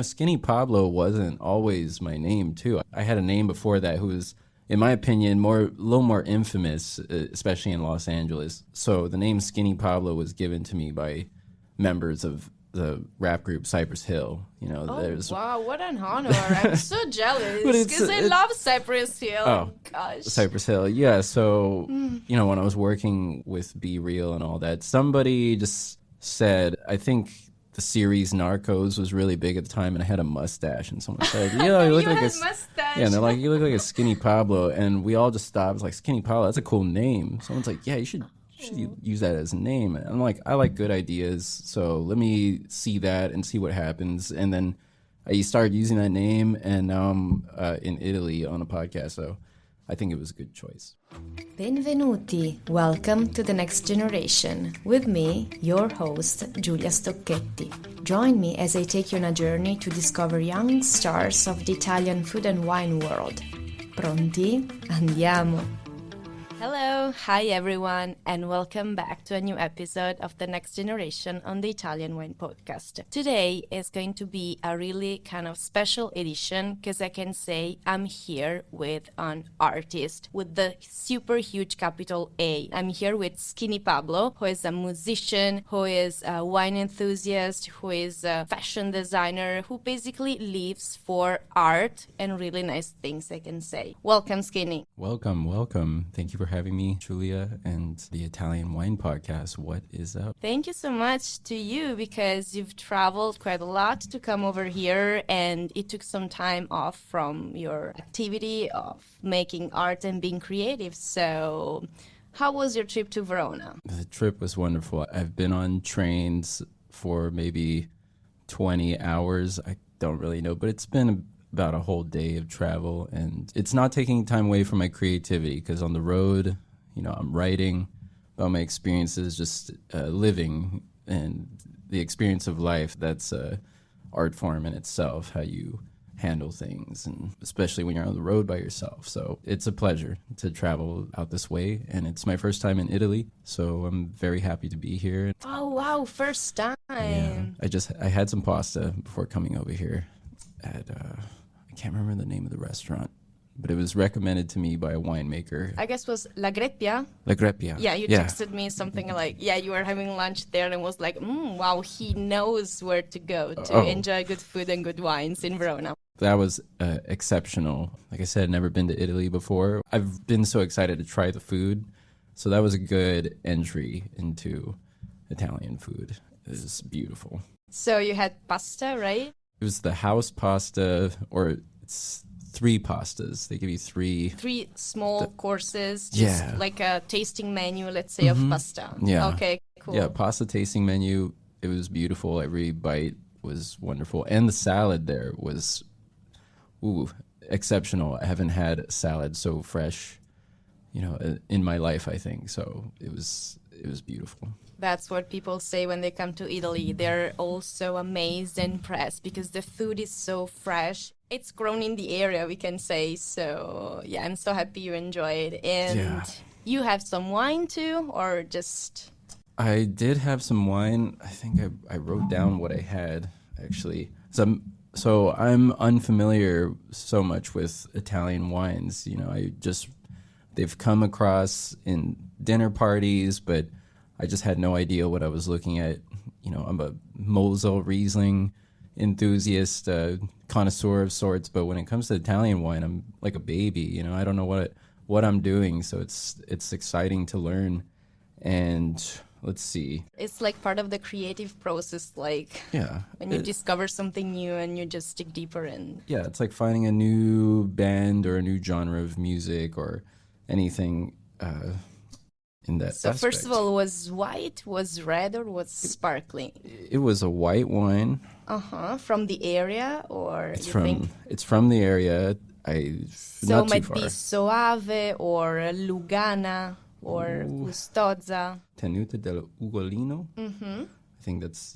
Skinny Pablo wasn't always my name, too. I had a name before that who was, in my opinion, a little more infamous, especially in Los Angeles. So the name Skinny Pablo was given to me by members of the rap group Cypress Hill. Wow, what an honor. I'm so jealous because I love Cypress Hill. Oh, gosh. Cypress Hill. Yeah, so, when I was working with Be Real and all that, somebody just said, I think the series Narcos was really big at the time, and I had a mustache, and someone said, you look like a mustache. Yeah, and they're like, you look like a Skinny Pablo, and we all just stopped. It's like, Skinny Pablo, that's a cool name. Someone's like, yeah, you should use that as a name. And I'm like, I like good ideas, so let me see that and see what happens. And then I started using that name, and now I'm in Italy on a podcast, so I think it was a good choice. Benvenuti. Welcome to The Next Generation. With me, your host, Giulia Stocchetti. Join me as I take you on a journey to discover young stars of the Italian food and wine world. Pronti? Andiamo! Hello, hi everyone, and welcome back to a new episode of The Next Generation on the Italian Wine Podcast. Today is going to be a really kind of special edition because I can say I'm here with an artist with the super huge capital A. I'm here with Skinny Pablo, who is a musician, who is a wine enthusiast, who is a fashion designer, who basically lives for art and really nice things, I can say. Welcome, Skinny. Welcome. Thank you for having me, Giulia, and the Italian Wine Podcast. What is up? Thank you so much to you because you've traveled quite a lot to come over here, and it took some time off from your activity of making art and being creative. So how was your trip to Verona? The trip was wonderful. I've been on trains for maybe 20 hours. I don't really know, but it's been about a whole day of travel, and it's not taking time away from my creativity because on the road, I'm writing about my experiences, just living and the experience of life. That's a art form in itself, how you handle things, and especially when you're on the road by yourself. So it's a pleasure to travel out this way, and it's my first time in Italy, so I'm very happy to be here. Oh wow, first time. Yeah, I had some pasta before coming over here at I can't remember the name of the restaurant, but it was recommended to me by a winemaker. I guess it was La Greppia. La Greppia. Yeah, you texted me something like, you were having lunch there, and was like, wow, he knows where to go to enjoy good food and good wines in Verona. That was exceptional. Like I said, I'd never been to Italy before. I've been so excited to try the food, so that was a good entry into Italian food. It was beautiful. So you had pasta, right? It was the house pasta, or it's 3 pastas. They give you 3 small courses, just like a tasting menu, let's say, of pasta. Yeah. Okay, cool. Yeah, pasta tasting menu. It was beautiful. Every bite was wonderful. And the salad there was, exceptional. I haven't had a salad so fresh, in my life, I think. So it was beautiful. That's what people say when they come to Italy. They're also amazed and impressed because the food is so fresh. It's grown in the area, we can say. So, yeah, I'm so happy you enjoyed. And you have some wine too, or just... I did have some wine. I think I wrote down what I had, actually. So I'm unfamiliar so much with Italian wines. They've come across in dinner parties, but I just had no idea what I was looking at. I'm a Mosel Riesling enthusiast, connoisseur of sorts, but when it comes to Italian wine, I'm like a baby. I don't know what I'm doing, so it's exciting to learn. And let's see. It's like part of the creative process, like when you discover something new and you just dig deeper in. Yeah, it's like finding a new band or a new genre of music or anything in that aspect. First of all, was white, was red, or was sparkling? It was a white wine. From the area, or it's from the area. So it might be Soave or Lugana or Custoza. Tenuta del Ugolino. I think that's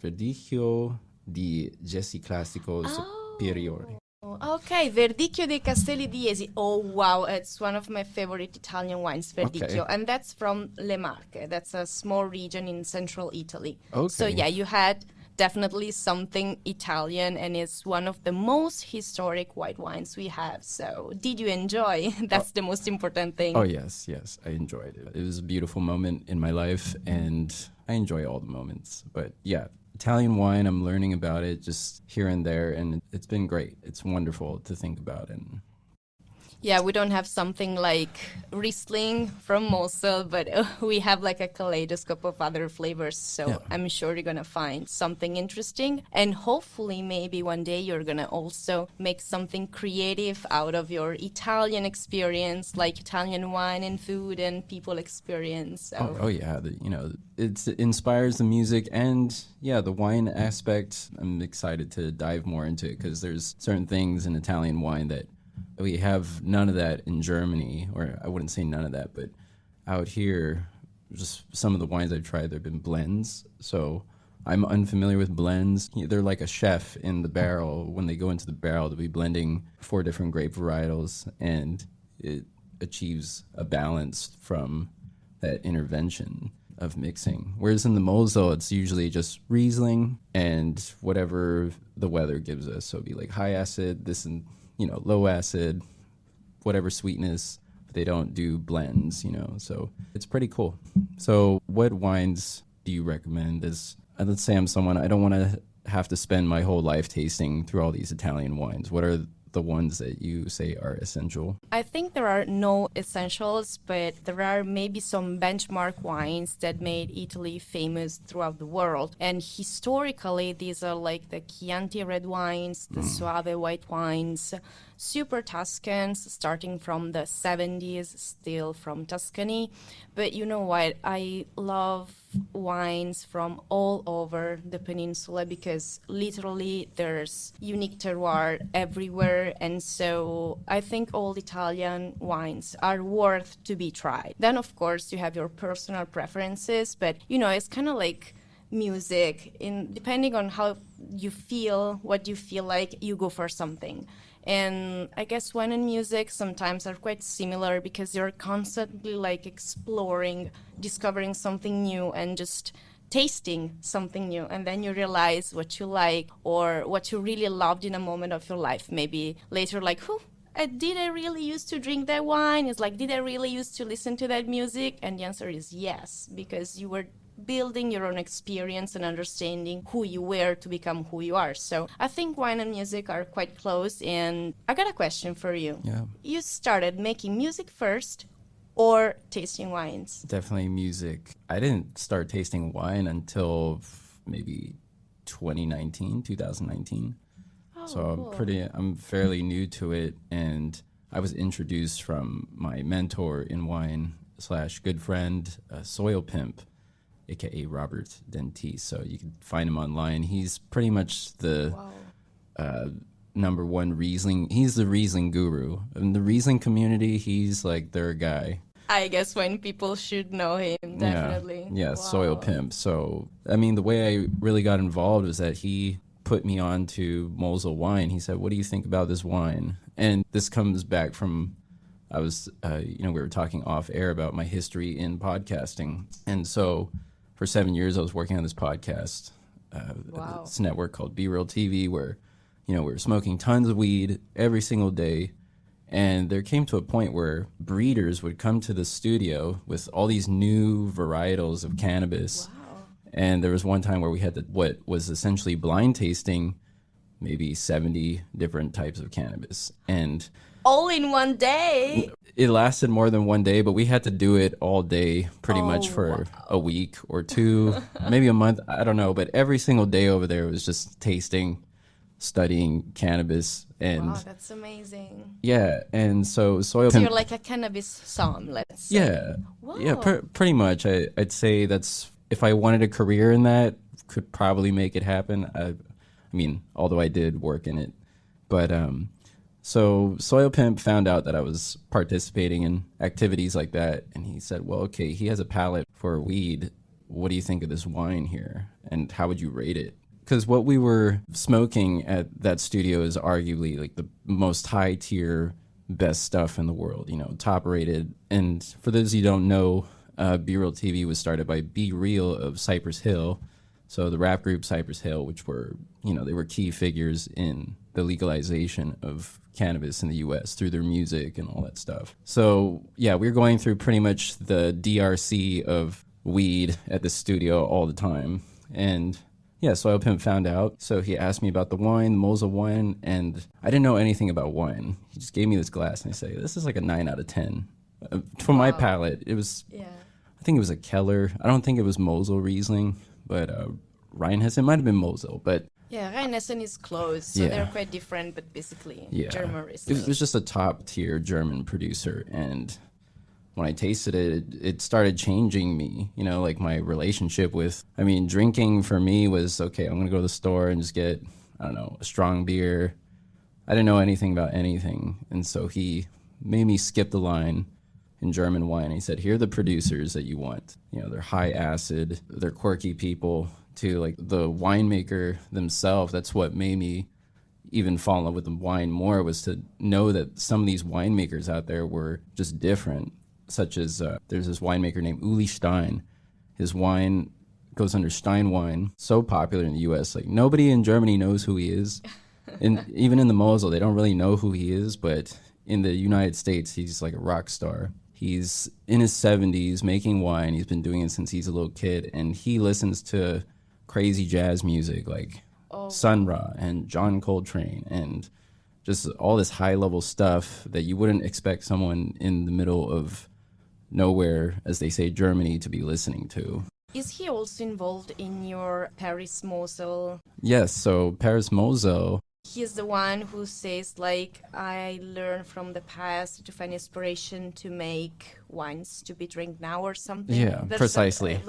Verdicchio di Gessi Classico Superiore. Okay, Verdicchio dei Castelli di Jesi. Oh, wow, it's one of my favorite Italian wines, Verdicchio. Okay. And that's from Le Marche. That's a small region in central Italy. Okay. So, you had definitely something Italian, and it's one of the most historic white wines we have. So did you enjoy? That's the most important thing. Oh, yes, I enjoyed it. It was a beautiful moment in my life, and I enjoy all the moments. But yeah, Italian wine, I'm learning about it just here and there, and it's been great. It's wonderful to think about. And yeah, we don't have something like Riesling from Mosel, but we have like a kaleidoscope of other flavors. So yeah. I'm sure you're going to find something interesting. And hopefully maybe one day you're going to also make something creative out of your Italian experience, like Italian wine and food and people experience. So. Oh yeah, it inspires the music and yeah, the wine aspect. I'm excited to dive more into it because there's certain things in Italian wine that we have none of that in Germany, or I wouldn't say none of that, but out here, just some of the wines I've tried, there have been blends. So I'm unfamiliar with blends. They're like a chef in the barrel. When they go into the barrel, they'll be blending 4 different grape varietals, and it achieves a balance from that intervention of mixing. Whereas in the Mosel, it's usually just Riesling and whatever the weather gives us. So it'd be like high acid, this and low acid, whatever sweetness, but they don't do blends, so it's pretty cool. So what wines do you recommend as, let's say I'm someone, I don't want to have to spend my whole life tasting through all these Italian wines. What are the ones that you say are essential? I think there are no essentials, but there are maybe some benchmark wines that made Italy famous throughout the world. And historically, these are like the Chianti red wines, the Soave white wines, super Tuscans, starting from the 70s, still from Tuscany. But you know what? I love wines from all over the peninsula because literally there's unique terroir everywhere. And so I think all Italian wines are worth to be tried. Then, of course, you have your personal preferences, but, it's kind of like music. Depending on how you feel, what you feel like, you go for something. And I guess wine and music sometimes are quite similar because you're constantly like exploring, discovering something new and just tasting something new. And then you realize what you like or what you really loved in a moment of your life. Maybe later like, did I really used to drink that wine? It's like, did I really used to listen to that music? And the answer is yes, because you were building your own experience and understanding who you were to become who you are. So I think wine and music are quite close. And I got a question for you. Yeah. You started making music first or tasting wines? Definitely music. I didn't start tasting wine until maybe 2019. So cool. I'm fairly new to it, and I was introduced from my mentor in wine / good friend, Soil Pimp, aka Robert Dentis. So you can find him online. He's pretty much the number one Riesling. He's the Riesling guru. In the Riesling community, he's like their guy. I guess when people should know him, definitely. Yeah, wow. Soil Pimp. So, I mean, the way I really got involved was that he put me on to Mosel wine. He said, what do you think about this wine? And this comes back from, we were talking off air about my history in podcasting. And so for 7 years, I was working on this podcast, this network called Be Real TV, where, we were smoking tons of weed every single day. And there came to a point where breeders would come to the studio with all these new varietals of cannabis. Wow. And there was one time where we had what was essentially blind tasting maybe 70 different types of cannabis. And all in one day? It lasted more than one day, but we had to do it all day pretty much for a week or two, maybe a month. I don't know. But every single day over there was just tasting, studying cannabis. And wow, that's amazing. Yeah. And so So you're like a cannabis som, let's say. Yeah. Wow. Yeah, pretty much. I'd say that's, if I wanted a career in that, could probably make it happen. I mean, although I did work in it. But so Soil Pimp found out that I was participating in activities like that. And he said, well, okay, he has a palate for weed. What do you think of this wine here? And how would you rate it? Because what we were smoking at that studio is arguably like the most high tier, best stuff in the world, top rated. And for those of you who don't know, Be Real TV was started by Be Real of Cypress Hill. So the rap group Cypress Hill, which were, they were key figures in the legalization of cannabis in the U.S. through their music and all that stuff. So yeah, we were going through pretty much the DRC of weed at the studio all the time. And yeah, Soil Pimp found out. So he asked me about the wine, the Mosel wine, and I didn't know anything about wine. He just gave me this glass and he said, this is like a 9 out of 10. For my palate, it was, I think it was a Keller. I don't think it was Mosel Riesling, but Rheinhessen, it might have been Mosel, but yeah, Rheinhessen is close, so they're quite different, but basically German Riesling. It was just a top-tier German producer, and when I tasted it, it started changing me, like my relationship with, drinking for me was, okay, I'm going to go to the store and just get, I don't know, a strong beer. I didn't know anything about anything, and so he made me skip the line in German wine. He said, here are the producers that you want. They're high acid, they're quirky people. To like the winemaker themselves, that's what made me even fall in love with the wine more, was to know that some of these winemakers out there were just different, such as there's this winemaker named Uli Stein. His wine goes under Stein wine, so popular in the U.S. Like nobody in Germany knows who he is. And even in the Mosel, they don't really know who he is, but in the United States, he's like a rock star. He's in his 70s making wine. He's been doing it since he's a little kid, and he listens to crazy jazz music like Sun Ra and John Coltrane and just all this high level stuff that you wouldn't expect someone in the middle of nowhere, as they say, Germany, to be listening to. Is he also involved in your Paris Mosel? Yes, so Paris Mosel. He's the one who says, like, I learned from the past to find inspiration to make wines to be drank now or something. Yeah, that's precisely.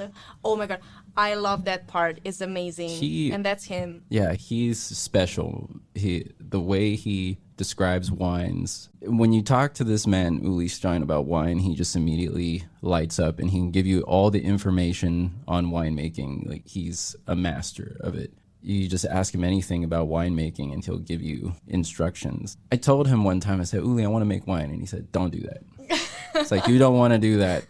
Oh my God, I love that part. It's amazing. And that's him. Yeah, he's special. The way he describes wines. When you talk to this man, Uli Stein, about wine, he just immediately lights up and he can give you all the information on winemaking. Like, he's a master of it. You just ask him anything about winemaking and he'll give you instructions. I told him one time, I said, Uli, I want to make wine. And he said, don't do that. It's like, you don't want to do that.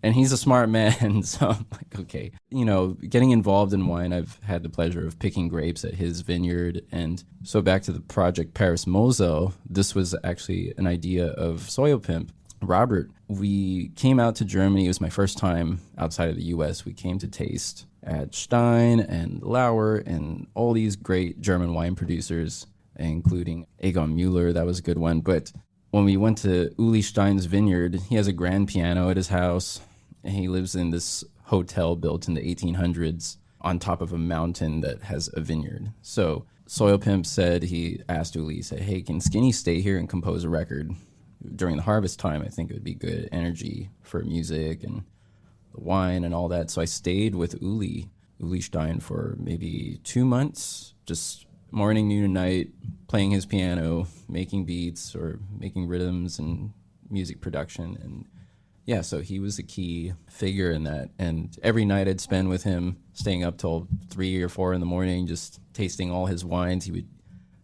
And he's a smart man. So I'm like, okay. Getting involved in wine, I've had the pleasure of picking grapes at his vineyard. And so back to the project Paris Mosel, this was actually an idea of Soil Pimp. Robert, we came out to Germany. It was my first time outside of the U.S. We came to taste at Stein and Lauer and all these great German wine producers, including Egon Mueller. That was a good one. But when we went to Uli Stein's vineyard, he has a grand piano at his house, and he lives in this hotel built in the 1800s on top of a mountain that has a vineyard. So Soil Pimp said, he asked Uli, he said, hey, can Skinny stay here and compose a record? During the harvest time, I think it would be good energy for music and the wine and all that. So I stayed with Uli Stein for maybe 2 months, just morning, noon, and night, playing his piano, making beats or making rhythms and music production. And yeah, so he was a key figure in that. And every night I'd spend with him, staying up till 3 or 4 in the morning, just tasting all his wines. He would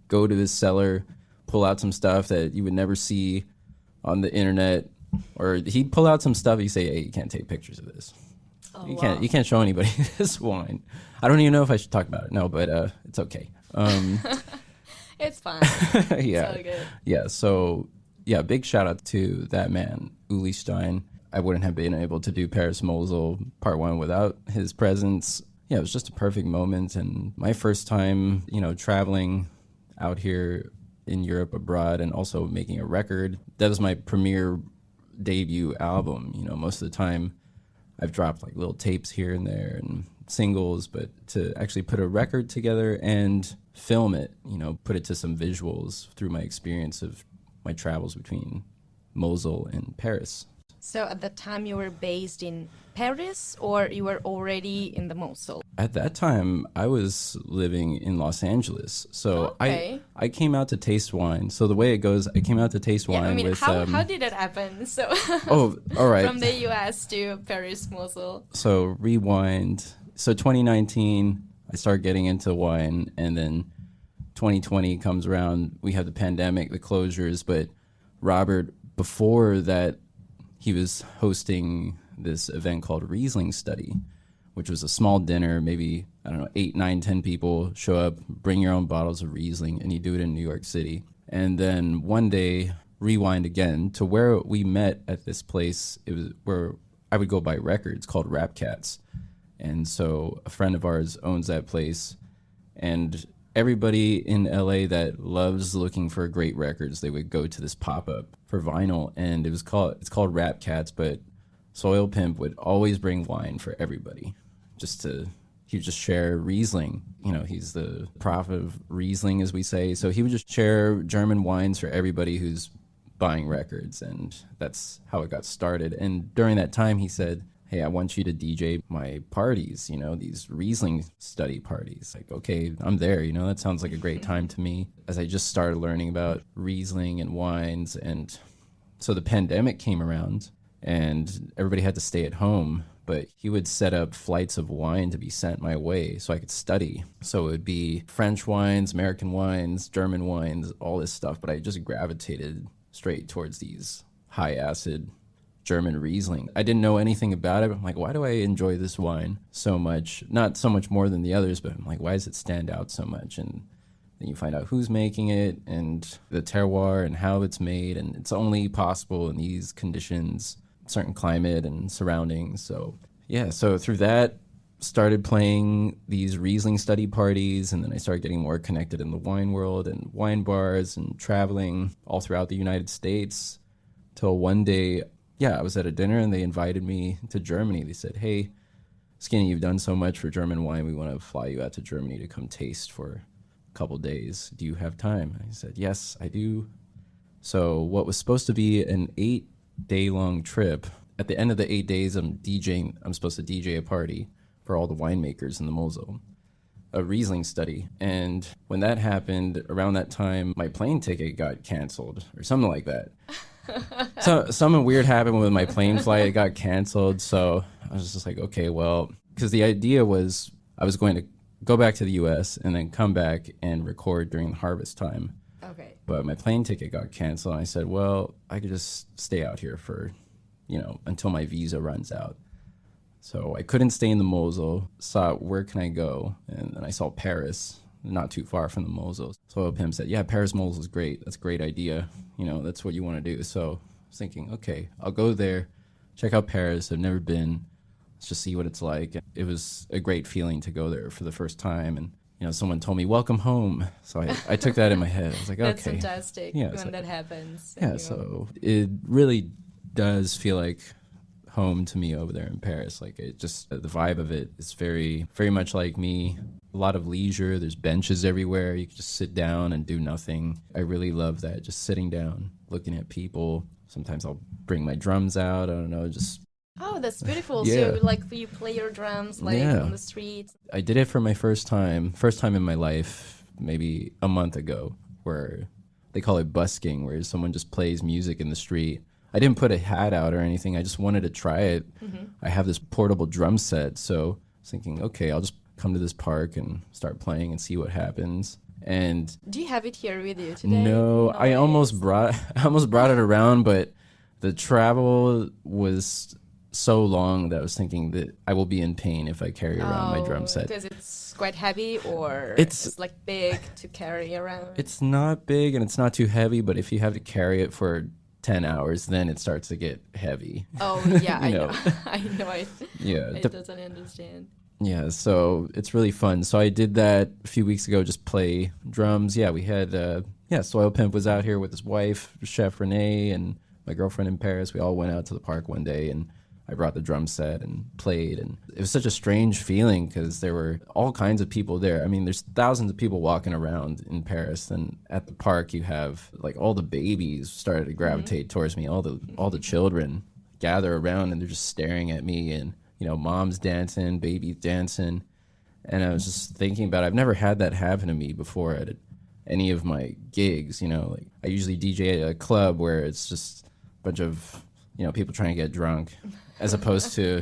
go to his cellar, pull out some stuff that you would never see on the internet, or he'd pull out some stuff. He'd say, hey, you can't take pictures of this. You can't show anybody this wine. I don't even know if I should talk about it. No, but it's okay. It's fine. Yeah. It's all good. Yeah. So yeah, big shout out to that man, Uli Stein. I wouldn't have been able to do Paris Mosel Part 1 without his presence. Yeah, it was just a perfect moment. And my first time, traveling out here in Europe, abroad, and also making a record. That was my premiere debut album. Most of the time I've dropped like little tapes here and there and singles, but to actually put a record together and film it, put it to some visuals through my experience of my travels between Mosel and Paris. So at that time you were based in Paris, or you were already in the Mosel? At that time, I was living in Los Angeles. So okay. I came out to taste wine. So the way it goes, I came out to taste wine with... How did it happen? So oh, all right. From the US to Paris Mosel. So rewind. So 2019, I started getting into wine, and then 2020 comes around. We have the pandemic, the closures, but Robert, before that, he was hosting this event called Riesling Study, which was a small dinner, maybe, I don't know, 8, 9, 10 people show up, bring your own bottles of Riesling, and you do it in New York City. And then one day, rewind again to where we met at this place. It was where I would go buy records called Rap Cats. And so a friend of ours owns that place. And everybody in LA that loves looking for great records, they would go to this pop-up for vinyl. And it's called Rap Cats, but Soil Pimp would always bring wine for everybody. He would just share Riesling. You know, he's the prophet of Riesling, as we say. So he would just share German wines for everybody who's buying records. And that's how it got started. And during that time, he said, hey, I want you to DJ my parties, you know, these Riesling study parties. Like, okay, I'm there, you know, that sounds like a great time to me. As I just started learning about Riesling and wines. And so the pandemic came around and everybody had to stay at home. But he would set up flights of wine to be sent my way so I could study. So it would be French wines, American wines, German wines, all this stuff. But I just gravitated straight towards these high acid German Riesling. I didn't know anything about it. I'm like, why do I enjoy this wine so much? Not so much more than the others, but I'm like, why does it stand out so much? And then you find out who's making it and the terroir and how it's made. And it's only possible in these conditions, certain climate and surroundings. So yeah, so through that, started playing these Riesling study parties, and then I started getting more connected in the wine world and wine bars and traveling all throughout the United States till one day, I was at a dinner and they invited me to Germany. They said, hey, Skinny, you've done so much for German wine. We want to fly you out to Germany to come taste for a couple days. Do you have time? And I said, yes, I do. So what was supposed to be an 8-day-long trip, at the end of the 8 days, I'm supposed to DJ a party for all the winemakers in the Mosel, a Riesling study. And when that happened, around that time, my plane ticket got canceled or something like that. So something weird happened with my plane flight. It got canceled. So I was just like, okay, well, because the idea was I was going to go back to the U.S. and then come back and record during the harvest time. Okay. But my plane ticket got canceled. And I said, well, I could just stay out here for, until my visa runs out. So I couldn't stay in the Mosel. Saw where can I go? And then I saw Paris, not too far from the Mosel. So Pim said, yeah, Paris Mosel is great. That's a great idea. That's what you want to do. So I was thinking, okay, I'll go there, check out Paris. I've never been. Let's just see what it's like. It was a great feeling to go there for the first time. And, someone told me, welcome home. So I took that in my head. I was like, okay. That's fantastic when that happens. Yeah, so it really does feel like home to me over there in Paris. Like it just, the vibe of it is very, very much like me. A lot of leisure. There's benches everywhere. You can just sit down and do nothing. I really love that. Just sitting down, looking at people. Sometimes I'll bring my drums out. I don't know, just. Oh, that's beautiful. Yeah. So you play your drums on the street. I did it for my first time in my life, maybe a month ago, where they call it busking, where someone just plays music in the street. I didn't put a hat out or anything. I just wanted to try it. Mm-hmm. I have this portable drum set, so I was thinking, okay, I'll just come to this park and start playing and see what happens. And do you have it here with you today? No, I almost brought it around, but the travel was so long that I was thinking that I will be in pain if I carry around my drum set. Because it's quite heavy, or it's like big to carry around? It's not big and it's not too heavy, but if you have to carry it for 10 hours, then it starts to get heavy. Oh, yeah, I know. Yeah. I totally understand. Yeah, so it's really fun. So I did that a few weeks ago, just play drums. Yeah, we had, Soil Pimp was out here with his wife, Chef Renee, and my girlfriend in Paris. We all went out to the park one day, and I brought the drum set and played. And it was such a strange feeling because there were all kinds of people there. I mean, there's thousands of people walking around in Paris. And at the park, you have, like, all the babies started to gravitate towards me. All the children gather around, and they're just staring at me. And mom's dancing, babies dancing. And I was just thinking about it. I've never had that happen to me before at any of my gigs. Like I usually DJ at a club where it's just a bunch of, people trying to get drunk, as opposed to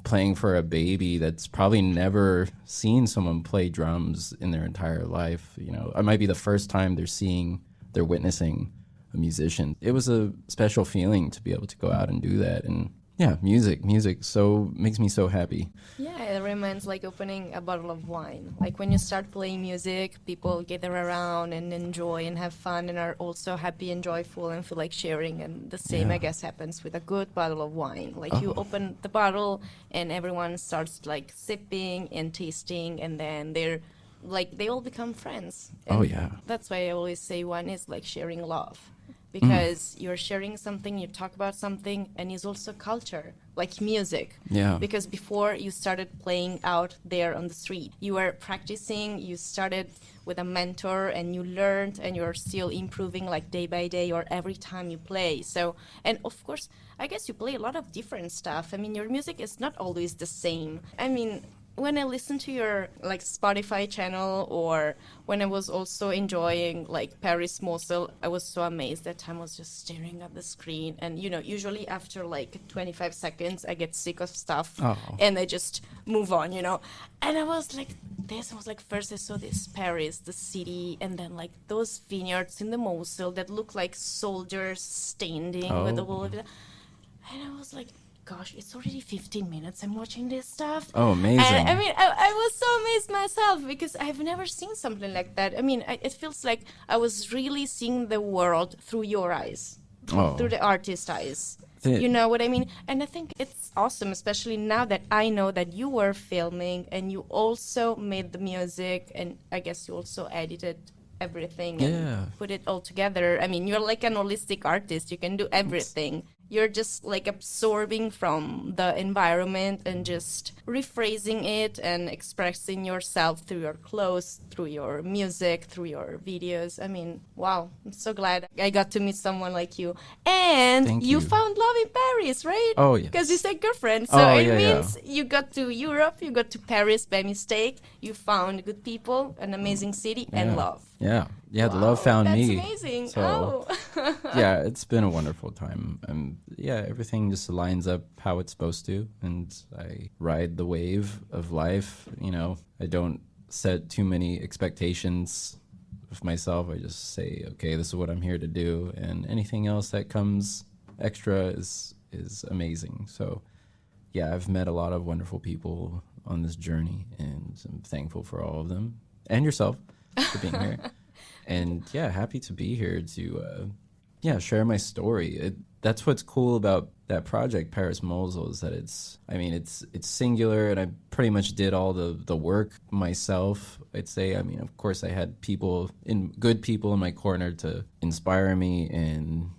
playing for a baby that's probably never seen someone play drums in their entire life. It might be the first time they're witnessing a musician. It was a special feeling to be able to go out and do that. And Yeah, music so makes me so happy. Yeah, it reminds like opening a bottle of wine. Like when you start playing music, people gather around and enjoy and have fun and are also happy and joyful and feel like sharing. And the same, Yeah. I guess, happens with a good bottle of wine. Like you Oh. open the bottle and everyone starts like sipping and tasting, and then they all become friends. Oh, And yeah. that's why I always say wine is like sharing love. Mm. Because you're sharing something, you talk about something, and it's also culture, like music. Yeah. Because before you started playing out there on the street, you were practicing, you started with a mentor, and you learned, and you're still improving like day by day or every time you play. So, and of course, I guess you play a lot of different stuff. I mean, your music is not always the same. I mean, when I listen to your like Spotify channel, or when I was also enjoying like Paris Mosel, I was so amazed that time I was just staring at the screen. And usually after like 25 seconds, I get sick of stuff Oh. and I just move on. And I was like, first I saw this Paris, the city, and then like those vineyards in the Mosel that look like soldiers standing with Oh. all of it. And I was like, gosh, it's already 15 minutes I'm watching this stuff. Oh, amazing. And I mean, I was so amazed myself because I've never seen something like that. I mean, it feels like I was really seeing the world through your eyes, Oh. through the artist's eyes. Th- You know what I mean? And I think it's awesome, especially now that I know that you were filming and you also made the music, and I guess you also edited everything Yeah. and put it all together. I mean, you're like an holistic artist. You can do everything. You're just like absorbing from the environment and just rephrasing it and expressing yourself through your clothes, through your music, through your videos. I mean, wow, I'm so glad I got to meet someone like you. And Thank you you. found love in Paris, right? Oh, yes. Because you said girlfriend. So Oh, it yeah, yeah. means you got to Europe, you got to Paris by mistake, you found good people, an amazing city, and Yeah. love. Yeah, the love Wow, found that's me. amazing. So, Oh. yeah, it's been a wonderful time. Yeah, everything just lines up how it's supposed to, and I ride the wave of life. I don't set too many expectations of myself. I just say, okay, this is what I'm here to do, and anything else that comes extra is amazing. So, yeah, I've met a lot of wonderful people on this journey, and I'm thankful for all of them, and yourself for being here. And yeah, happy to be here to share my story. That's what's cool about that project, Paris Mosel, is that it's singular, and I pretty much did all the work myself, I'd say. I mean, of course, I had good people in my corner to inspire me, and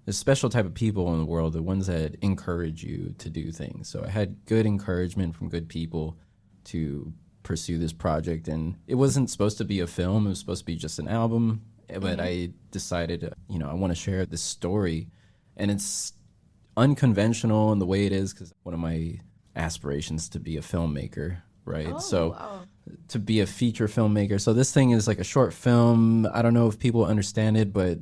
a special type of people in the world, the ones that encourage you to do things. So I had good encouragement from good people to pursue this project, and it wasn't supposed to be a film. It was supposed to be just an album, but I decided, I want to share this story, and it's unconventional in the way it is, because one of my aspirations to be a filmmaker, right? Oh, So wow. to be a feature filmmaker. So this thing is like a short film. I don't know if people understand it, but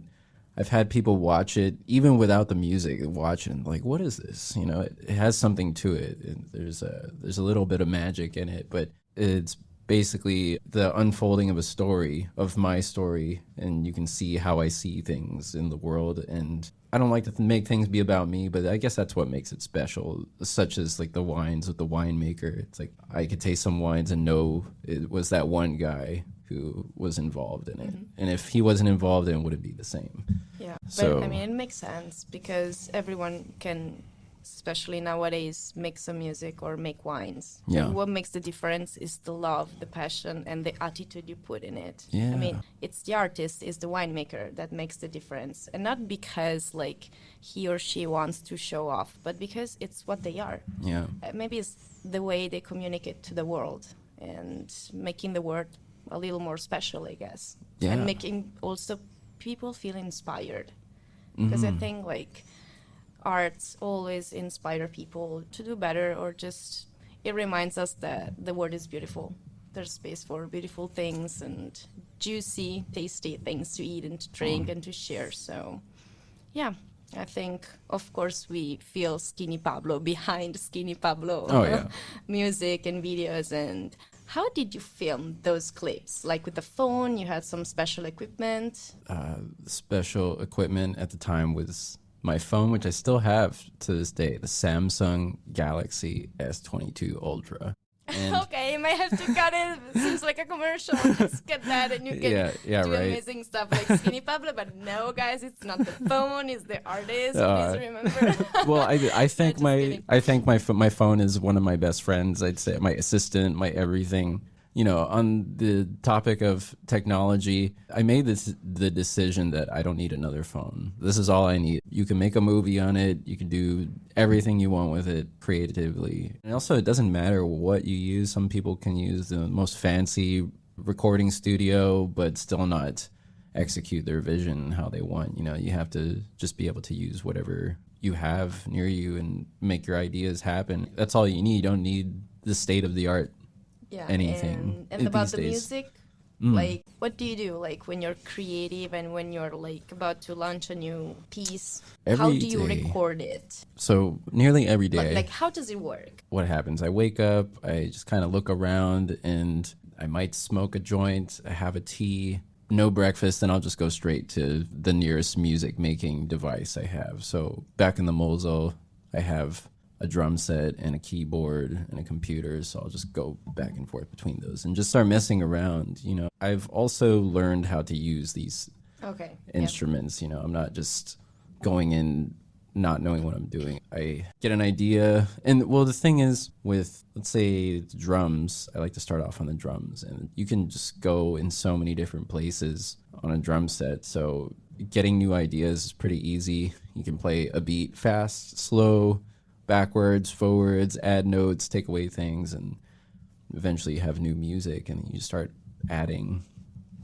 I've had people watch it, even without the music, watch it and like, what is this? It has something to it. And there's a little bit of magic in it, but it's basically the unfolding of a story, of my story, and you can see how I see things in the world. And I don't like to make things be about me, but I guess that's what makes it special, such as like the wines with the winemaker. It's like I could taste some wines and know it was that one guy who was involved in it. And if he wasn't involved, then it wouldn't be the same. Yeah, but So- I mean, it makes sense because everyone can, especially nowadays, make some music or make wines. Yeah. And what makes the difference is the love, the passion, and the attitude you put in it. Yeah. I mean, it's the artist, it's the winemaker that makes the difference. And not because, like, he or she wants to show off, but because it's what they are. Yeah. Maybe it's the way they communicate to the world and making the world a little more special, I guess. Yeah. And making also people feel inspired. Because I think, like, arts always inspire people to do better, or just it reminds us that the world is beautiful. There's space for beautiful things and juicy, tasty things to eat and to drink and to share. So, yeah, I think, of course, we feel Skinny Pablo behind Skinny Pablo Oh, yeah. music and videos. And how did you film those clips? Like with the phone, you had some special equipment? Special equipment at the time was my phone, which I still have to this day, the Samsung Galaxy S22 Ultra. And okay, you might have to cut it. It seems like a commercial. Just get that and you can do amazing stuff like Skinny Pablo. But no, guys, it's not the phone, it's the artist. Please remember. Well, I think my phone is one of my best friends. I'd say my assistant, my everything. You know, on the topic of technology, I made the decision that I don't need another phone. This is all I need. You can make a movie on it. You can do everything you want with it creatively. And also, it doesn't matter what you use. Some people can use the most fancy recording studio, but still not execute their vision how they want. You know, you have to just be able to use whatever you have near you and make your ideas happen. That's all you need. You don't need the state-of-the-art anything. And about the music, like, what do you do, like, when you're creative and when you're, like, about to launch a new piece? How do you record it? So nearly every day. Like, how does it work? What happens? I wake up, I just kind of look around, and I might smoke a joint, I have a tea, no breakfast, and I'll just go straight to the nearest music-making device I have. So back in the Mosel, I have a drum set and a keyboard and a computer, so I'll just go back and forth between those and just start messing around. You know, I've also learned how to use these instruments. You know, I'm not just going in not knowing what I'm doing. I get an idea, and well, the thing is with, let's say, the drums, I like to start off on the drums, and you can just go in so many different places on a drum set. So getting new ideas is pretty easy. You can play a beat fast, slow, backwards, forwards, add notes, take away things, and eventually you have new music, and you start adding,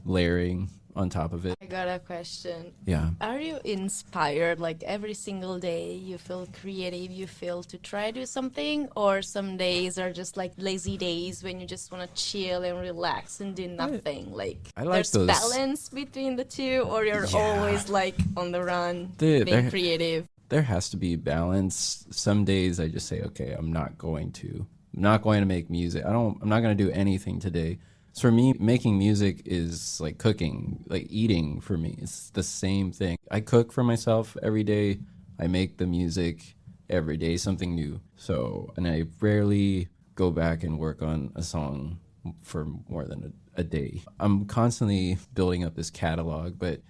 layering on top of it. I got a question. Yeah. Are you inspired, like, every single day you feel creative, you feel to try to do something, or some days are just like lazy days when you just want to chill and relax and do nothing? I like there's those balance between the two, or you're always like on the run, being creative? There has to be balance. Some days I just say, okay, I'm not going to make music. I'm not going to do anything today. So for me, making music is like cooking, like eating for me. It's the same thing. I cook for myself every day. I make the music every day, something new. So, and I rarely go back and work on a song for more than a day. I'm constantly building up this catalog, but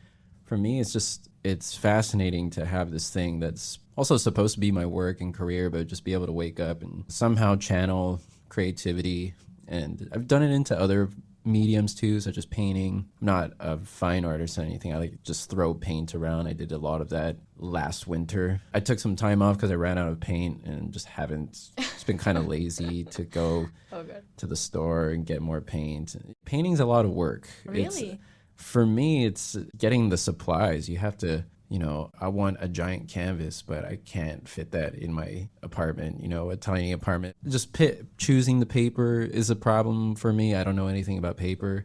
for me, it's fascinating to have this thing that's also supposed to be my work and career, but just be able to wake up and somehow channel creativity. And I've done it into other mediums too, such as painting. I'm not a fine artist or anything. I like just throw paint around. I did a lot of that last winter. I took some time off because I ran out of paint and just haven't, it's been kind of lazy to go to the store and get more paint. Painting's a lot of work. Really? For me, it's getting the supplies. You have to, you know, I want a giant canvas, but I can't fit that in my apartment, you know, a tiny apartment. Just choosing the paper is a problem for me. I don't know anything about paper,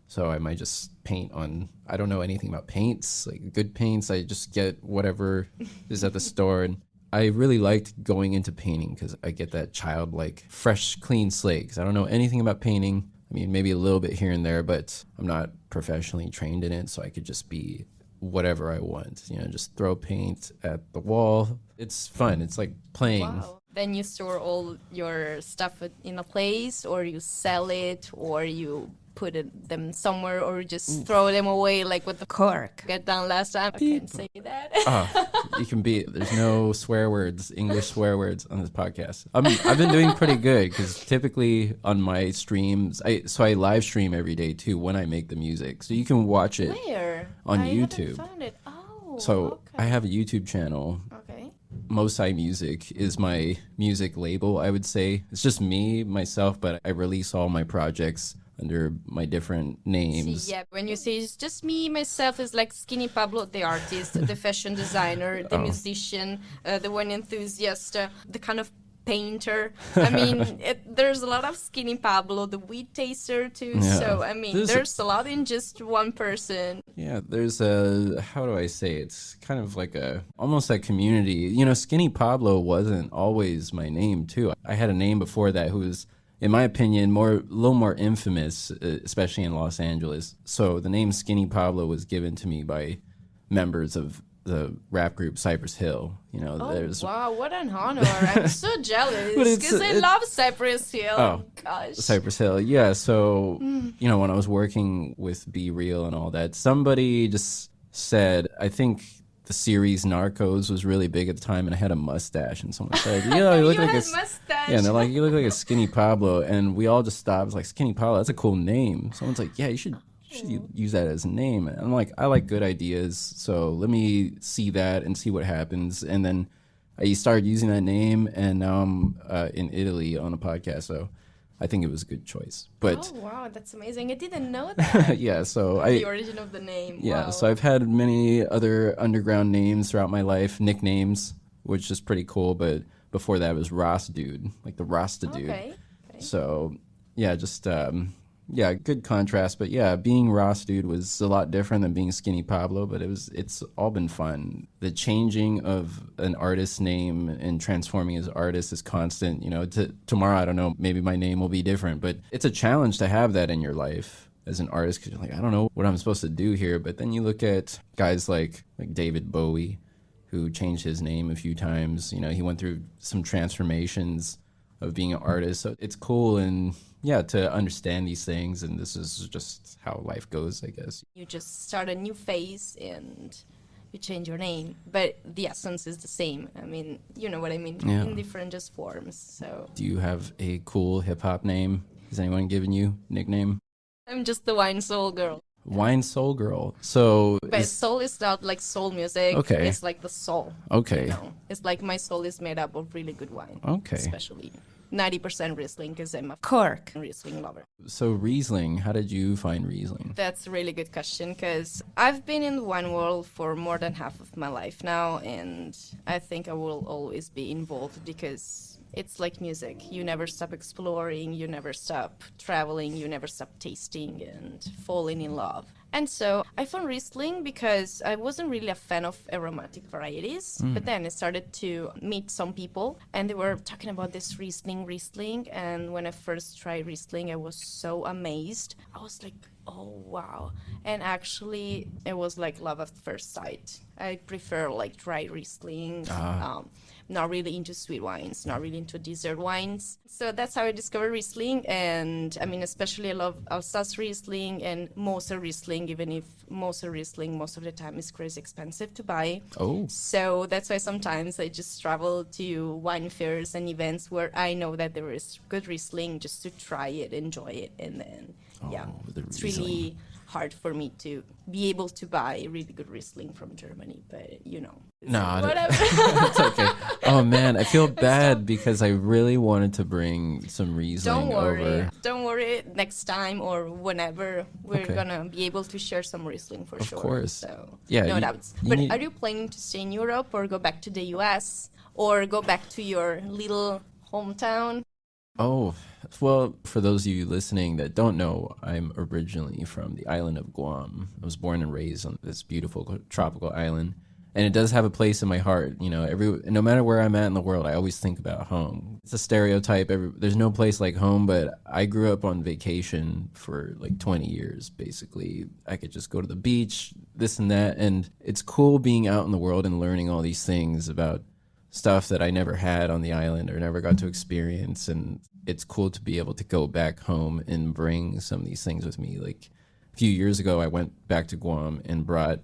so I might just paint on, I don't know anything about paints, like good paints. I just get whatever is at the store. And I really liked going into painting because I get that childlike, fresh, clean slate, because I don't know anything about painting. I mean, maybe a little bit here and there, but I'm not professionally trained in it, so I could just be whatever I want, you know, just throw paint at the wall. It's fun. It's like playing. Wow. Then you store all your stuff in a place, or you sell it, or you put them somewhere, or just throw them away like what the cork got done last time. I can't say that. You can be, there's no swear words, English swear words on this podcast. I've been doing pretty good because typically on my streams, I live stream every day too when I make the music. So you can watch it on YouTube. I found it. Oh, so I have a YouTube channel. Okay. Mosai Music is my music label, I would say. It's just me, myself, but I release all my projects under my different names. See, yeah, when you say it's just me, myself, is like Skinny Pablo, the artist, the fashion designer, the musician, the wine enthusiast, the kind of painter. I mean, there's a lot of Skinny Pablo, the weed taster too. Yeah. So, I mean, there's a lot in just one person. Yeah, there's how do I say, it's kind of like almost a community. You know, Skinny Pablo wasn't always my name too. I had a name before that who was, in my opinion, a little more infamous, especially in Los Angeles. So the name Skinny Pablo was given to me by members of the rap group Cypress Hill. You know, there's wow, what an honor. I'm so jealous But because I love Cypress Hill. Oh, gosh. Cypress Hill. Yeah. So, you know, when I was working with Be Real and all that, somebody just said, I think the series Narcos was really big at the time, and I had a mustache, and someone said, "Yeah, you look like a mustache." Yeah, and they're like, "You look like a Skinny Pablo," and we all just stopped. It was like, "Skinny Pablo, that's a cool name." Someone's like, "Yeah, you should use that as a name." And I'm like, "I like good ideas, so let me see that and see what happens." And then I started using that name, and now I'm in Italy on a podcast, so I think it was a good choice. But oh wow, that's amazing! I didn't know that. yeah, so the origin of the name. Yeah, wow. so I've had many other underground names throughout my life, nicknames, which is pretty cool. But before that was Ross Dude, like the Rasta Dude. Okay. So yeah, just yeah, good contrast. But yeah, being Ross Dude was a lot different than being Skinny Pablo. But it's all been fun. The changing of an artist's name and transforming as artist is constant. You know, tomorrow I don't know, maybe my name will be different. But it's a challenge to have that in your life as an artist, because you're like, I don't know what I'm supposed to do here. But then you look at guys like David Bowie, who changed his name a few times. You know, he went through some transformations of being an artist. So it's cool, and yeah, to understand these things. And this is just how life goes, I guess. You just start a new phase and you change your name, but the essence is the same. I mean, you know what I mean? Yeah. In different just forms. So Do you have a cool hip hop name? Has anyone given you a nickname? I'm just the wine soul girl. Wine Soul Girl. So But soul is not like soul music. Okay. It's like the soul. Okay. You know? It's like my soul is made up of really good wine. Okay. Especially 90% Riesling, because I'm a Cork. Riesling lover. So Riesling, how did you find Riesling? That's a really good question, because I've been in the wine world for more than half of my life now, and I think I will always be involved, because it's like music. You never stop exploring, you never stop traveling, you never stop tasting and falling in love. And so I found Riesling because I wasn't really a fan of aromatic varieties, but then I started to meet some people, and they were talking about this Riesling, and when I first tried Riesling, I was so amazed. I was like, oh wow. And actually it was like love at first sight. I prefer like dry Riesling, not really into sweet wines, not really into dessert wines. So that's how I discovered Riesling. And I mean, especially I love Alsace Riesling and Mosel Riesling, even if Mosel Riesling most of the time is crazy expensive to buy. Oh. So that's why sometimes I just travel to wine fairs and events where I know that there is good Riesling, just to try it, enjoy it, and then it's really hard for me to be able to buy really good Riesling from Germany, but you know. No, whatever. it's okay. Oh man, I feel bad because I really wanted to bring some Riesling over. Don't worry. Next time or whenever, we're Okay. gonna be able to share some Riesling for sure. Of course. So Yeah, no you- doubts. you But need- are you planning to stay in Europe or go back to the US or go back to your little hometown? Oh, well, for those of you listening that don't know, I'm originally from the island of Guam. I was born and raised on this beautiful tropical island. And it does have a place in my heart. You know, no matter where I'm at in the world, I always think about home. It's a stereotype. There's no place like home, but I grew up on vacation for like 20 years, basically. I could just go to the beach, this and that. And it's cool being out in the world and learning all these things about stuff that I never had on the island or never got to experience. And it's cool to be able to go back home and bring some of these things with me. Like a few years ago, I went back to Guam and brought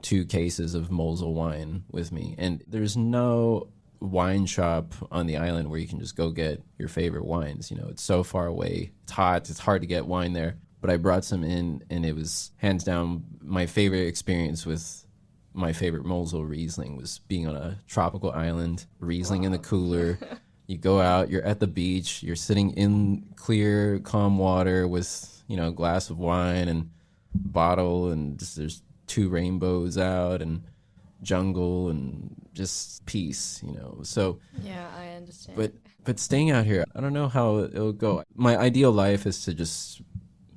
2 cases of Mosel wine with me. And there's no wine shop on the island where you can just go get your favorite wines. You know, it's so far away. It's hot. It's hard to get wine there. But I brought some in, and it was hands down my favorite experience with my favorite Mosel Riesling was being on a tropical island, Riesling in the cooler. You go out, you're at the beach, you're sitting in clear, calm water with, you know, a glass of wine and bottle, and just there's 2 rainbows out and jungle and just peace, you know. So Yeah, I understand. but staying out here, I don't know how it'll go. My ideal life is to just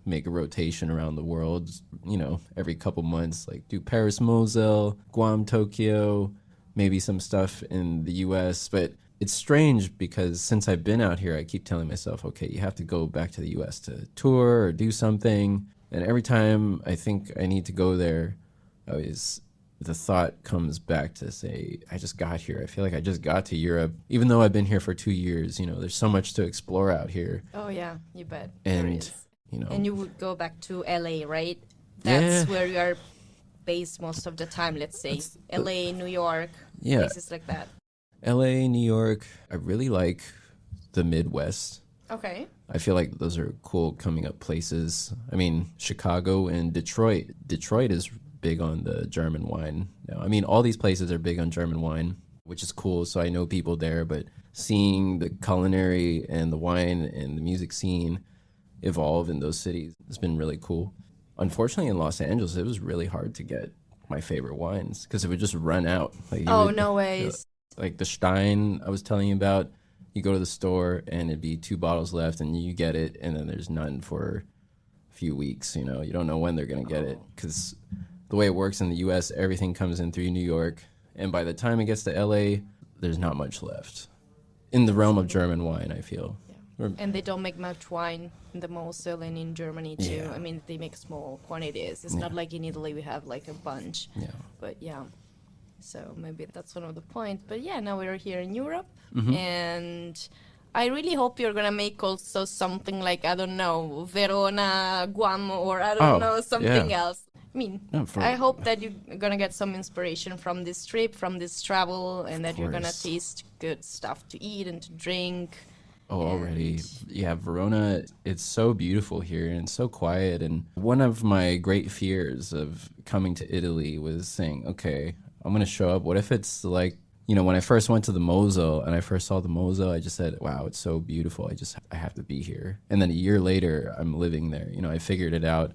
make a rotation around the world, you know, every couple months, like do Paris Mosel, Guam, Tokyo, maybe some stuff in the US. But it's strange because since I've been out here, I keep telling myself, okay, you have to go back to the US to tour or do something. And every time I think I need to go there, I always the thought comes back to say, I just got here. I feel like I just got to Europe, even though I've been here for 2 years. You know, there's so much to explore out here. Oh yeah, you bet. And, there is. you know. And you would go back to LA, right? That's Yeah. where you are based most of the time, let's say. LA, New York, Yeah. places like that. LA, New York. I really like the Midwest. Okay. I feel like those are cool coming up places. I mean, Chicago and Detroit. Detroit is big on the German wine now. I mean, all these places are big on German wine, which is cool. So I know people there, but seeing the culinary and the wine and the music scene evolve in those cities has been really cool. Unfortunately, in Los Angeles, it was really hard to get my favorite wines because it would just run out. Like, No ways. Like the Stein I was telling you about, you go to the store and it'd be 2 bottles left and you get it, and then there's none for a few weeks. You know, you don't know when they're going to get it because the way it works in the U.S., everything comes in through New York, and by the time it gets to L.A., there's not much left. In the realm of German wine, I feel. Yeah. And they don't make much wine in the Mosel and in Germany too. Yeah. I mean, they make small quantities. It's not like in Italy we have like a bunch. Yeah. But yeah. So maybe that's one of the points. But yeah, now we're here in Europe, and I really hope you're gonna make also something like, I don't know, Verona, Guam, or I don't know, something else. I mean, I hope that you're gonna get some inspiration from this trip, from this travel, and that you're gonna taste good stuff to eat and to drink. Oh, already. Yeah, Verona, it's so beautiful here and so quiet. And one of my great fears of coming to Italy was saying, okay, I'm going to show up. What if it's like, you know, when I first went to the Mosel and I first saw the Mosel, I just said, wow, it's so beautiful. I have to be here. And then a year later, I'm living there. You know, I figured it out.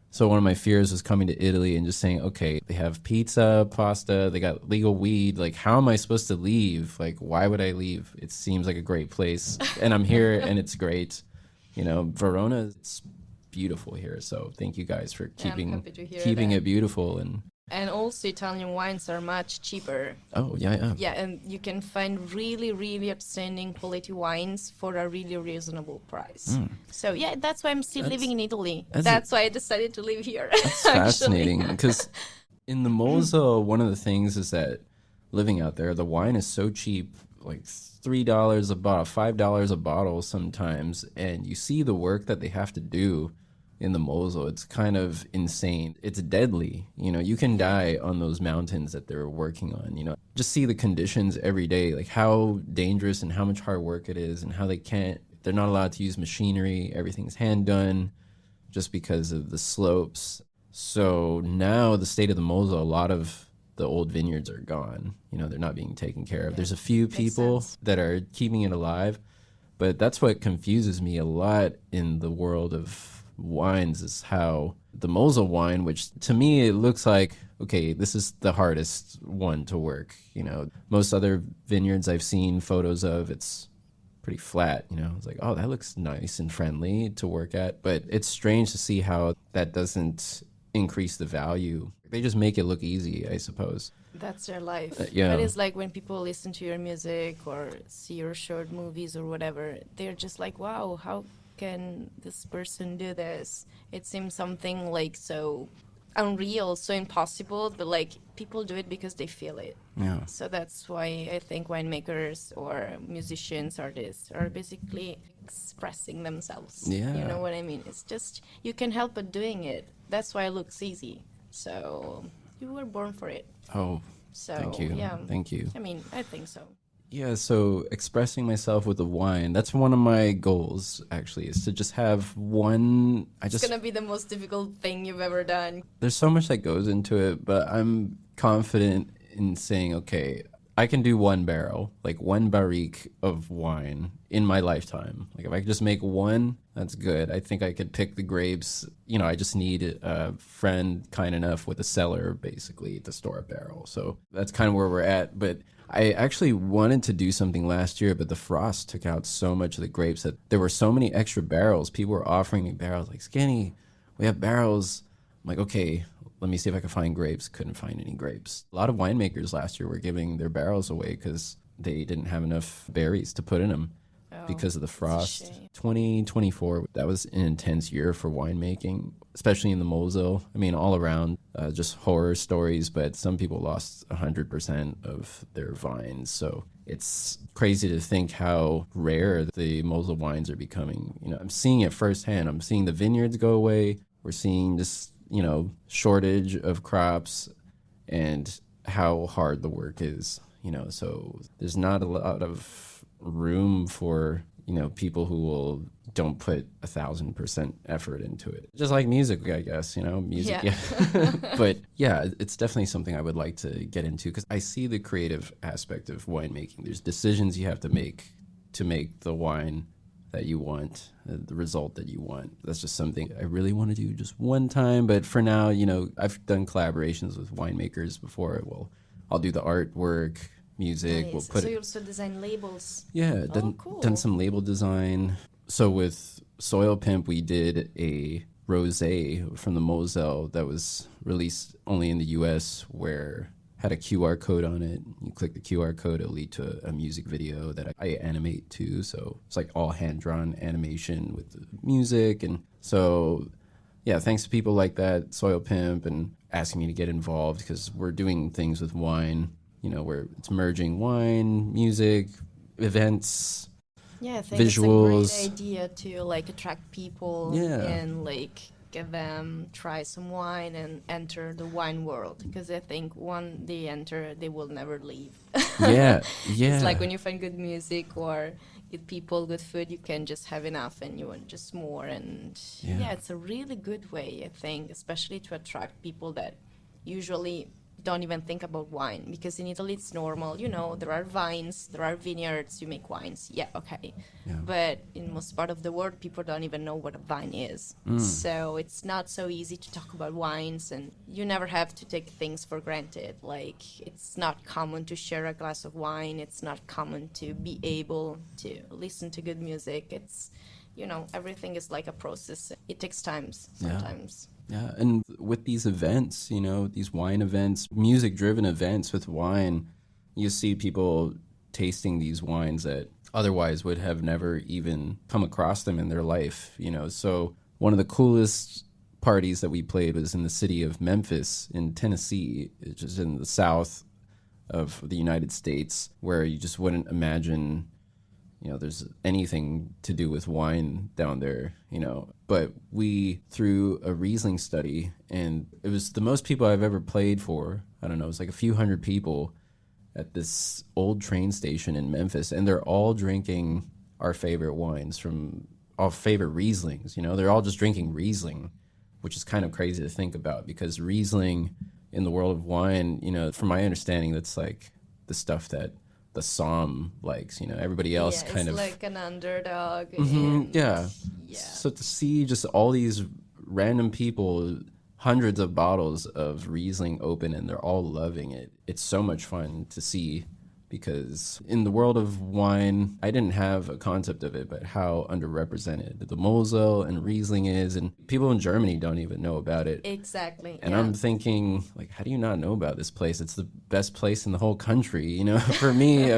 So one of my fears was coming to Italy and just saying, okay, they have pizza, pasta, they got legal weed. Like, how am I supposed to leave? Like, why would I leave? It seems like a great place. And I'm here and it's great. You know, Verona, it's beautiful here. So thank you guys for keeping it beautiful. And also Italian wines are much cheaper. Oh, yeah. Yeah, and you can find really, really outstanding quality wines for a really reasonable price. So, yeah, that's why I'm still living in Italy. That's why I decided to live here. That's fascinating. Because in the Mosel, one of the things is that living out there, the wine is so cheap, like $3 a bottle, $5 a bottle sometimes. And you see the work that they have to do in the Mosel. It's kind of insane. It's deadly. You know, you can die on those mountains that they're working on. You know, just see the conditions every day, like how dangerous and how much hard work it is, and how they're not allowed to use machinery. Everything's hand done just because of the slopes. So now the state of the Mosel, a lot of the old vineyards are gone. You know, they're not being taken care of. There's a few people that are keeping it alive, but that's what confuses me a lot in the world of wines, is how the Mosel wine, which to me it looks like, okay, this is the hardest one to work. You know, most other vineyards I've seen photos of, it's pretty flat. You know, it's like, oh, that looks nice and friendly to work at. But it's strange to see how that doesn't increase the value. They just make it look easy, I suppose. That's their life. Yeah. But it's like when people listen to your music or see your short movies or whatever, they're just like, wow, how can this person do this? It seems something like so unreal, so impossible, but like people do it because they feel it. Yeah. So that's why I think winemakers or musicians, artists are basically expressing themselves. Yeah. You know what I mean? It's just, you can help but doing it. That's why it looks easy. So you were born for it. Oh, so, thank you. Yeah. Thank you. I mean, I think so. Yeah, so expressing myself with the wine, that's one of my goals, actually, is to just have one. It's going to be the most difficult thing you've ever done. There's so much that goes into it, but I'm confident in saying, okay, I can do one barrel, like one barrique of wine in my lifetime. Like if I could just make one, that's good. I think I could pick the grapes. You know, I just need a friend kind enough with a cellar, basically, to store a barrel. So that's kind of where we're at. But I actually wanted to do something last year, but the frost took out so much of the grapes that there were so many extra barrels. People were offering me barrels, like, Skinny, we have barrels. I'm like, okay, let me see if I can find grapes. Couldn't find any grapes. A lot of winemakers last year were giving their barrels away because they didn't have enough berries to put in them. because of the frost. It's a shame. 2024, that was an intense year for winemaking, especially in the Mosel. I mean, all around, just horror stories, but some people lost 100% of their vines. So it's crazy to think how rare the Mosel wines are becoming. You know, I'm seeing it firsthand. I'm seeing the vineyards go away. We're seeing this, you know, shortage of crops and how hard the work is, you know. So there's not a lot of room for, you know, people who don't put 1,000% effort into it. Just like music, I guess, you know, music. Yeah. But yeah, it's definitely something I would like to get into because I see the creative aspect of winemaking. There's decisions you have to make the wine that you want, the result that you want. That's just something I really want to do just one time. But for now, you know, I've done collaborations with winemakers before. Well, I'll do the artwork, music. Nice. We'll put So you also design labels? Yeah, Cool. done some label design. So with Soil Pimp, we did a rosé from the Mosel that was released only in the U.S. where had a QR code on it. You click the QR code, it'll lead to a music video that I animate too. So it's like all hand-drawn animation with the music. And so, yeah, thanks to people like that, Soil Pimp, and asking me to get involved because we're doing things with wine, you know, where it's merging wine, music, events, Yeah, I think visuals. it's a great idea to like attract people and like get them try some wine and enter the wine world because I think when they enter, they will never leave. Yeah. It's like when you find good music or good people, good food, you can just have enough and you want just more. And yeah, it's a really good way, I think, especially to attract people that usually don't even think about wine because in Italy it's normal, you know, there are vines, there are vineyards, you make wines, okay. But in most part of the world people don't even know what a vine is. So it's not so easy to talk about wines and you never have to take things for granted. Like it's not common to share a glass of wine, it's not common to be able to listen to good music. It's, you know, everything is like a process. It takes time sometimes. Yeah, and with these events, you know, these wine events, music-driven events with wine, you see people tasting these wines that otherwise would have never even come across them in their life, you know. So one of the coolest parties that we played was in the city of Memphis in Tennessee, which is in the south of the United States, where you just wouldn't imagine, you know, there's anything to do with wine down there, you know. But we, through a Riesling study, and it was the most people I've ever played for. I don't know, it was like a few hundred people at this old train station in Memphis, and they're all drinking our favorite wines from our favorite Rieslings, you know. They're all just drinking Riesling, which is kind of crazy to think about because Riesling in the world of wine, you know, from my understanding, that's like the stuff that the Somme likes, you know, everybody else kind of like an underdog. Yeah. So to see just all these random people, hundreds of bottles of Riesling open and they're all loving it. It's so much fun to see because in the world of wine, I didn't have a concept of it, but how underrepresented the Mosel and Riesling is, and people in Germany don't even know about it. Exactly. And I'm thinking, like, how do you not know about this place? It's the best place in the whole country, you know? For me,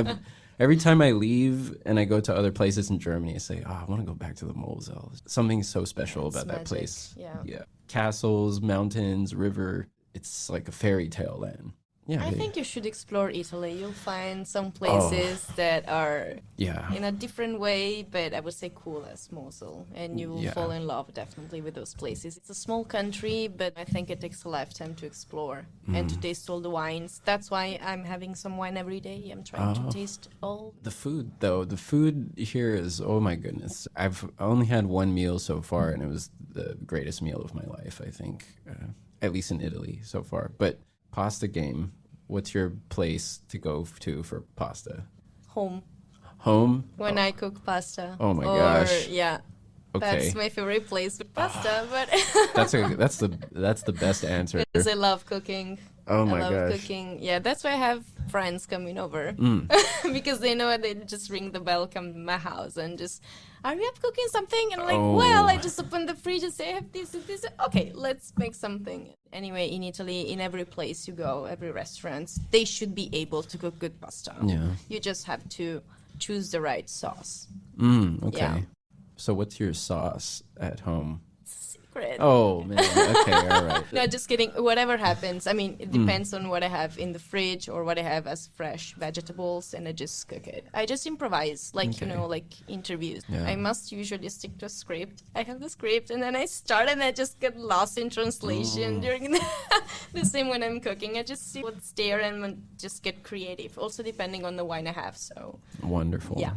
every time I leave and I go to other places in Germany, I say, I want to go back to the Mosel. Something so special about that place. Yeah. Castles, mountains, river. It's like a fairy tale land. Yeah, I think you should explore Italy. You'll find some places that are in a different way, but I would say cool as Mosel. And you will fall in love definitely with those places. It's a small country, but I think it takes a lifetime to explore and to taste all the wines. That's why I'm having some wine every day. I'm trying to taste all. The food, though. The food here is, oh my goodness. I've only had one meal so far, and it was the greatest meal of my life, I think. At least in Italy so far. But pasta game. What's your place to go to for pasta? Home. Home? When I cook pasta. Oh my gosh. Yeah. Okay. That's my favorite place with pasta, but that's the best answer. because I love cooking. Oh my I love gosh. cooking. Yeah, that's why I have friends coming over because they know they just ring the bell, come to my house, and just, are you up cooking something? And I'm like, well, I just open the fridge and say, I have this and this. Okay, let's make something. Anyway, in Italy, in every place you go, every restaurant, they should be able to cook good pasta. Yeah. You just have to choose the right sauce. Okay. Yeah. So what's your sauce at home? Secret. Oh, man. Okay, all right. No, just kidding. Whatever happens. I mean, it depends on what I have in the fridge or what I have as fresh vegetables, and I just cook it. I just improvise, like, like interviews. Yeah. I must usually stick to a script. I have the script, and then I start, and I just get lost in translation during the same when I'm cooking. I just see what's there and just get creative. Also, depending on the wine I have. So Wonderful. yeah,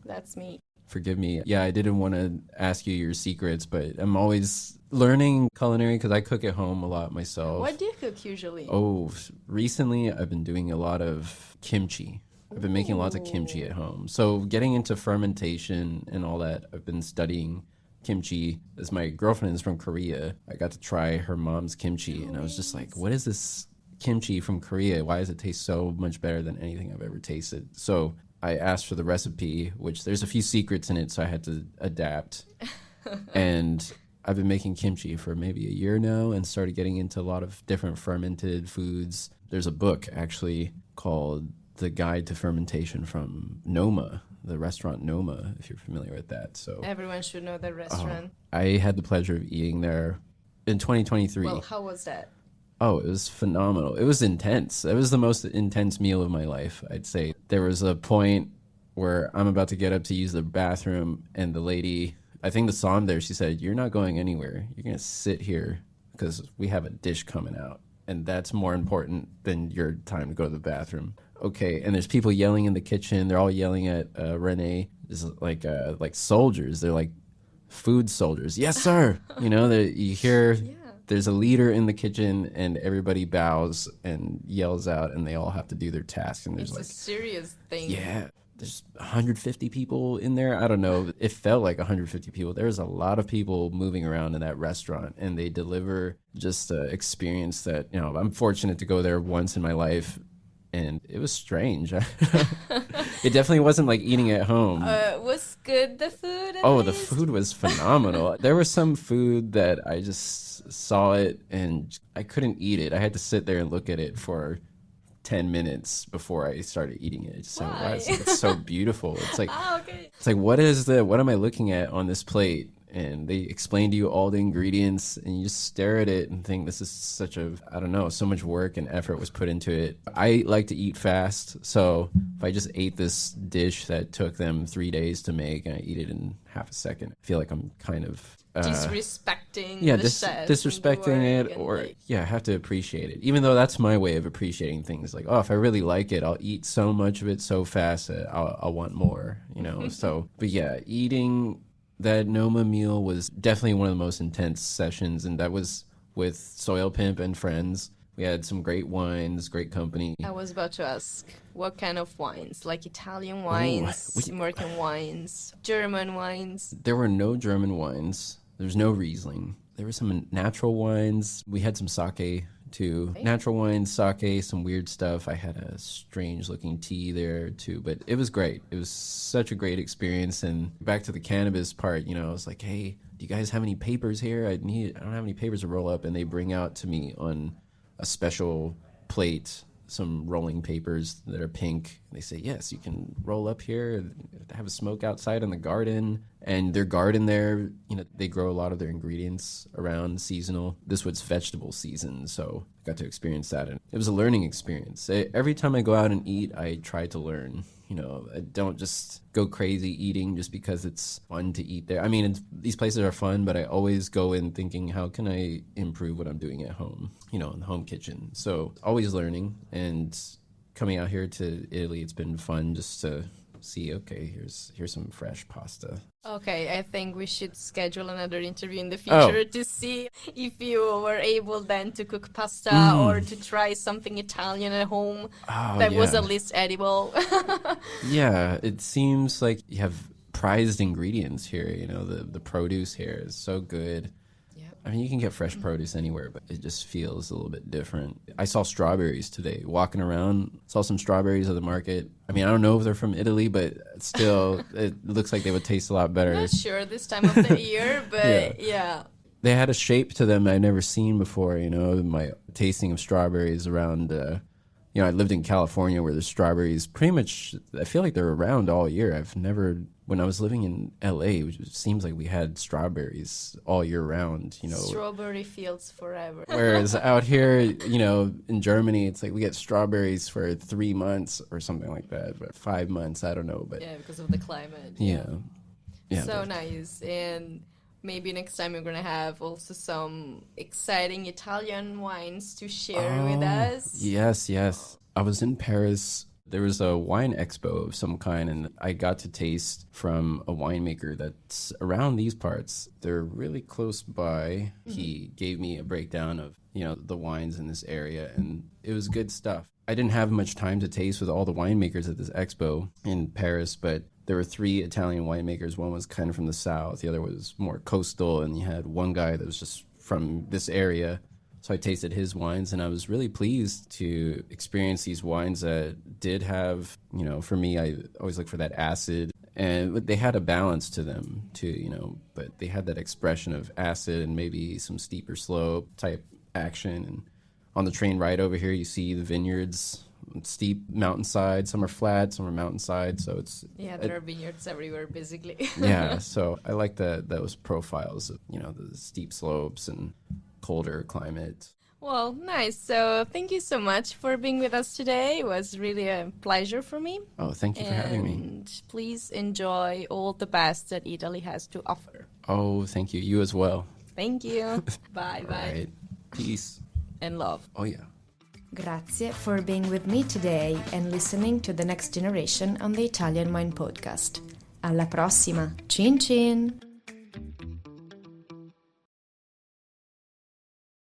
that's me. Forgive me. Yeah, I didn't want to ask you your secrets, but I'm always learning culinary because I cook at home a lot myself. What do you cook usually? Oh, recently I've been doing a lot of kimchi. I've been making lots of kimchi at home. So getting into fermentation and all that, I've been studying kimchi. As my girlfriend is from Korea, I got to try her mom's kimchi, and I was just like, what is this kimchi from Korea? Why does it taste so much better than anything I've ever tasted? So I asked for the recipe, which there's a few secrets in it, so I had to adapt. And I've been making kimchi for maybe a year now and started getting into a lot of different fermented foods. There's a book actually called The Guide to Fermentation from Noma, the restaurant Noma, if you're familiar with that. So Everyone should know that restaurant. I had the pleasure of eating there in 2023. Well, how was that? Oh, it was phenomenal. It was intense. It was the most intense meal of my life, I'd say. There was a point where I'm about to get up to use the bathroom, and the lady, I think the som there, she said, "You're not going anywhere. You're going to sit here because we have a dish coming out, and that's more important than your time to go to the bathroom." Okay, and there's people yelling in the kitchen. They're all yelling at Renee. It's like soldiers. They're like food soldiers. Yes, sir. You hear... Yeah. There's a leader in the kitchen, and everybody bows and yells out, and they all have to do their task. And there's it's a serious thing. Yeah, there's 150 people in there. I don't know. It felt like 150 people. There's a lot of people moving around in that restaurant, and they deliver just an experience that, I'm fortunate to go there once in my life, and it was strange. It definitely wasn't like eating at home. Was good, the food? The food was phenomenal. There was some food that I just saw it and I couldn't eat it. I had to sit there and look at it for 10 minutes before I started eating it. Just like, wow, it's so beautiful. It's like, It's like, what am I looking at on this plate? And they explain to you all the ingredients, and you just stare at it and think, this is so much work and effort was put into it. I like to eat fast, so if I just ate this dish that took them 3 days to make and I eat it in half a second, I feel like I'm kind of... disrespecting disrespecting it, or I have to appreciate it, even though that's my way of appreciating things. Like, if I really like it, I'll eat so much of it so fast that I'll want more, so, but yeah, eating that Noma meal was definitely one of the most intense sessions, and that was with Soil Pimp and friends. We had some great wines, great company. I was about to ask, what kind of wines? Like Italian wines, American wines, German wines? There were no German wines. There's no Riesling. There were some natural wines. We had some sake too. Okay. Natural wines, sake, some weird stuff. I had a strange looking tea there too, but it was great. It was such a great experience. And back to the cannabis part, I was like, hey, do you guys have any papers here? I don't have any papers to roll up. And they bring out to me on a special plate some rolling papers that are pink. They say, yes, you can roll up here, have a smoke outside in the garden. And their garden there, they grow a lot of their ingredients around seasonal. This was vegetable season, so I got to experience that. And it was a learning experience. Every time I go out and eat, I try to learn. I don't just go crazy eating just because it's fun to eat there. I mean, these places are fun, but I always go in thinking, how can I improve what I'm doing at home, in the home kitchen? So always learning. And coming out here to Italy, it's been fun just to see, okay, here's some fresh pasta. Okay, I think we should schedule another interview in the future to see if you were able then to cook pasta or to try something Italian at home that was at least edible. Yeah, it seems like you have prized ingredients here. The produce here is so good. I mean, you can get fresh produce anywhere, but it just feels a little bit different. I saw strawberries today. Walking around, saw some strawberries at the market. I mean, I don't know if they're from Italy, but still, it looks like they would taste a lot better. Not sure this time of the year, but yeah. They had a shape to them I'd never seen before, my tasting of strawberries around I lived in California where the strawberries pretty much, I feel like they're around all year. When I was living in LA, it seems like we had strawberries all year round, Strawberry fields forever. Whereas out here, in Germany, it's like we get strawberries for 3 months or something like that, but 5 months, I don't know. But yeah, because of the climate. Yeah. So nice. And maybe next time we're going to have also some exciting Italian wines to share with us. Yes. I was in Paris. There was a wine expo of some kind, and I got to taste from a winemaker that's around these parts. They're really close by. Mm-hmm. He gave me a breakdown of, the wines in this area, and it was good stuff. I didn't have much time to taste with all the winemakers at this expo in Paris, but there were 3 Italian winemakers. One was kind of from the south, the other was more coastal, and you had one guy that was just from this area. So I tasted his wines, and I was really pleased to experience these wines that did have, for me, I always look for that acid, and they had a balance to them too, but they had that expression of acid and maybe some steeper slope type action. And on the train ride over here, you see the vineyards, steep mountainside. Some are flat, some are mountainside. So there are vineyards everywhere, basically. Yeah, so I like those profiles of the steep slopes and colder climate. Well, nice. So thank you so much for being with us today. It was really a pleasure for me. Oh, thank you for having me. And please enjoy all the best that Italy has to offer. Oh, thank you. You as well. Thank you. Bye. Right. Peace. And love. Oh, yeah. Grazie for being with me today and listening to The Next Generation on the Italian Wine Podcast. Alla prossima. Cin cin!